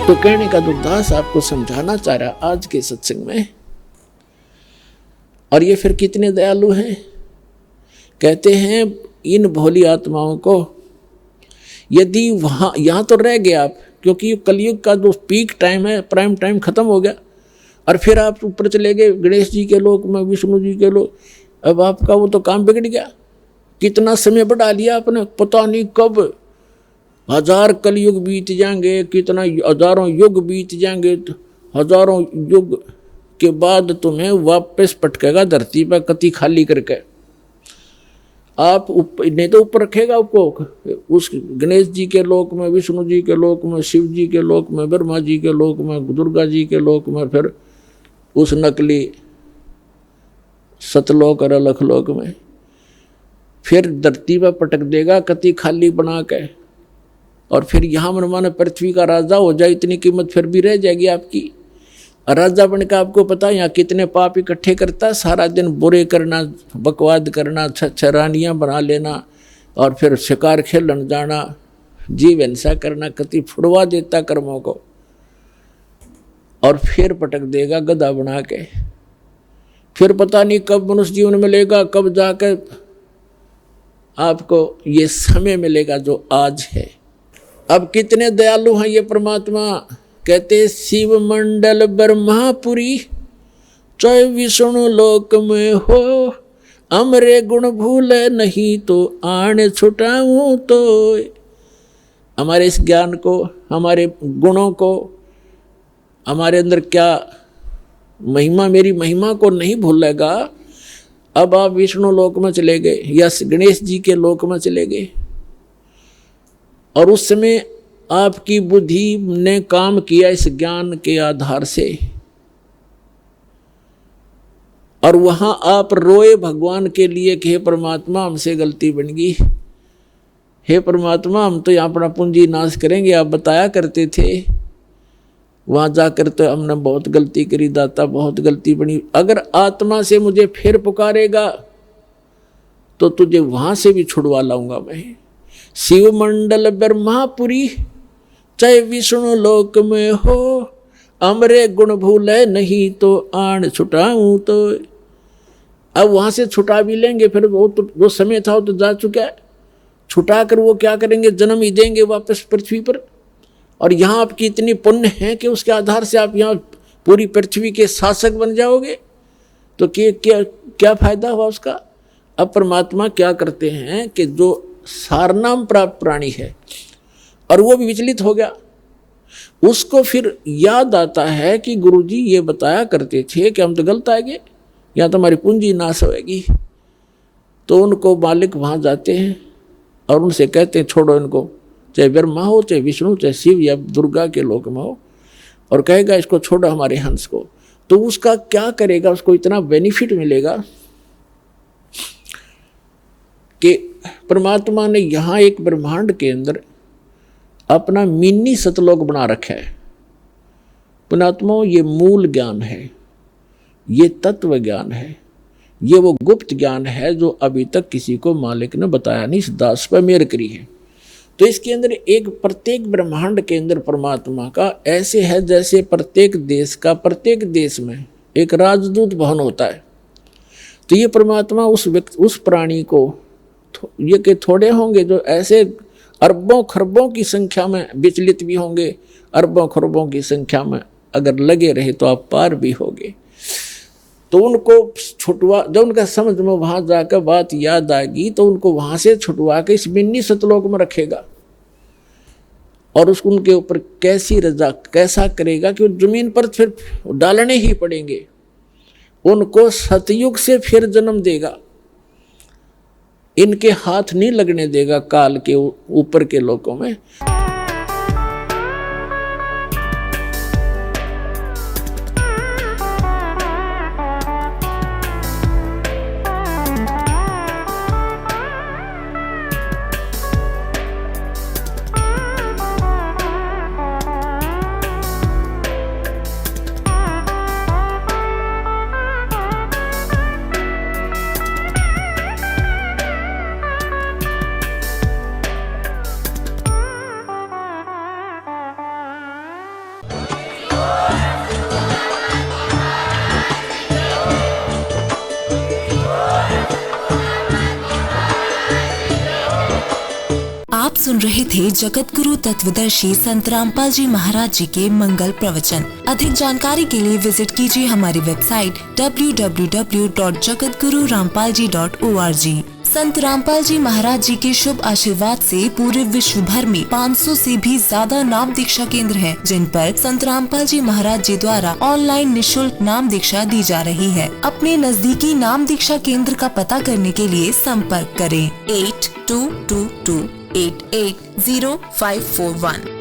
तो कहने का दुर्दास आपको समझाना चाह रहा आज के सत्संग में। और ये फिर कितने दयालु हैं। कहते हैं इन भोली आत्माओं को यदि वहाँ यहाँ तो रह गए आप, क्योंकि कलयुग का जो पीक टाइम है, प्राइम टाइम खत्म हो गया, और फिर आप ऊपर चले गए गणेश जी के लोक में, विष्णु जी के लोक। अब आपका वो तो काम बिगड़ गया। कितना समय बढ़ा लिया आपने, पता नहीं कब 1000 कलयुग बीत जाएंगे, कितना हजारों युग बीत जाएंगे। हजारों युग के बाद तुम्हें वापस पटकेगा धरती पर कति खाली करके। आप नहीं तो ऊपर रखेगा आपको उस गणेश जी के लोक में, विष्णु जी के लोक में, शिव जी के लोक में, ब्रह्मा जी के लोक में, दुर्गा जी के लोक में, फिर उस नकली सतलोक और अलखलोक में, फिर धरती पर पटक देगा कति खाली बना के। और फिर यहाँ मनमाना पृथ्वी का राजा हो जाए, इतनी कीमत फिर भी रह जाएगी आपकी। राजा बनकर आपको पता है यहाँ कितने पाप इकट्ठे करता है। सारा दिन बुरे करना, बकवाद करना, रानियाँ बना लेना, और फिर शिकार खेलन जाना, जीव हिंसा करना, कति फुड़वा देता कर्मों को। और फिर पटक देगा गधा बना के। फिर पता नहीं कब मनुष्य जीवन मिलेगा, कब जाकर आपको ये समय मिलेगा जो आज है। अब कितने दयालु हैं ये परमात्मा। कहते शिव मंडल ब्रह्मापुरी, चाहे विष्णु लोक में हो, अमरे गुण भूले नहीं तो आने छुटाऊं तो। हमारे इस ज्ञान को, हमारे गुणों को, हमारे अंदर क्या महिमा, मेरी महिमा को नहीं भूलेगा। अब आप विष्णु लोक में चले गए या गणेश जी के लोक में चले गए, और उस समय आपकी बुद्धि ने काम किया इस ज्ञान के आधार से, और वहां आप रोए भगवान के लिए कि हे परमात्मा हमसे गलती बन गई, हे परमात्मा हम तो यहाँ अपना पूंजी नाश करेंगे, आप बताया करते थे। वहां जाकर तो हमने बहुत गलती करी दाता, बहुत गलती बनी। अगर आत्मा से मुझे फिर पुकारेगा तो तुझे वहां से भी छुड़वा लाऊंगा मैं। शिव मंडल ब्रह्मापुरी, चाहे विष्णु लोक में हो, अमरे गुण भूले नहीं तो आन छुटाऊं तो। अब वहां से छुटा भी लेंगे, फिर वो तो जो समय था वो तो जा चुका है। छुटा कर वो क्या करेंगे, जन्म ही देंगे वापस पृथ्वी पर। और यहाँ आपकी इतनी पुण्य है कि उसके आधार से आप यहाँ पूरी पृथ्वी के शासक बन जाओगे। तो क्या फायदा हुआ उसका। अब परमात्मा क्या करते हैं कि जो सारनाम प्राप्त प्राणी है और वो भी विचलित हो गया, उसको फिर याद आता है कि गुरुजी ये बताया करते थे कि हम तो गलत आ गए, यहाँ तो हमारी पूंजी नाश होगी। तो उनको मालिक वहाँ जाते हैं और उनसे कहते हैं छोड़ो इनको, चाहे ब्रह्मा हो, चाहे विष्णु, चाहे शिव या दुर्गा के लोक में हो, और कहेगा इसको छोड़ो हमारे हंस को। तो उसका क्या करेगा, उसको इतना बेनिफिट मिलेगा कि परमात्मा ने यहाँ एक ब्रह्मांड के अंदर अपना मिनी सतलोक बना रखा है। पुणात्माओं ये मूल ज्ञान है, ये तत्व ज्ञान है, ये वो गुप्त ज्ञान है जो अभी तक किसी को मालिक ने बताया नहीं, इस दास पर मेहर करी है। तो इसके अंदर एक प्रत्येक ब्रह्मांड के अंदर परमात्मा का ऐसे है जैसे प्रत्येक देश का, प्रत्येक देश में एक राजदूत भवन होता है। तो ये परमात्मा उस प्राणी को, ये के थोड़े होंगे जो ऐसे अरबों खरबों की संख्या में विचलित भी होंगे, अरबों खरबों की संख्या में अगर लगे रहे तो आप पार भी होगे। तो उनको छुटवा, जब उनका समझ में वहां जाकर बात याद आएगी तो उनको वहां से छुटवा के इस मिनी सतलोक में रखेगा, और उसको उनके ऊपर कैसी रजा कैसा करेगा कि वो जमीन पर फिर डालने ही पड़ेंगे। उनको सतयुग से फिर जन्म देगा, इनके हाथ नहीं लगने देगा काल के ऊपर के लोकों में। आप सुन रहे थे जगत गुरु तत्वदर्शी संत रामपाल जी महाराज जी के मंगल प्रवचन। अधिक जानकारी के लिए विजिट कीजिए हमारी वेबसाइट www.jagatgururampalji.org। संत रामपाल जी महाराज जी के शुभ आशीर्वाद से पूरे विश्व भर में 500 से भी ज्यादा नाम दीक्षा केंद्र हैं, जिन पर संत रामपाल जी महाराज जी द्वारा ऑनलाइन निशुल्क नाम दीक्षा दी जा रही है। अपने नजदीकी नाम दीक्षा केंद्र का पता करने के लिए संपर्क करें 8222880541।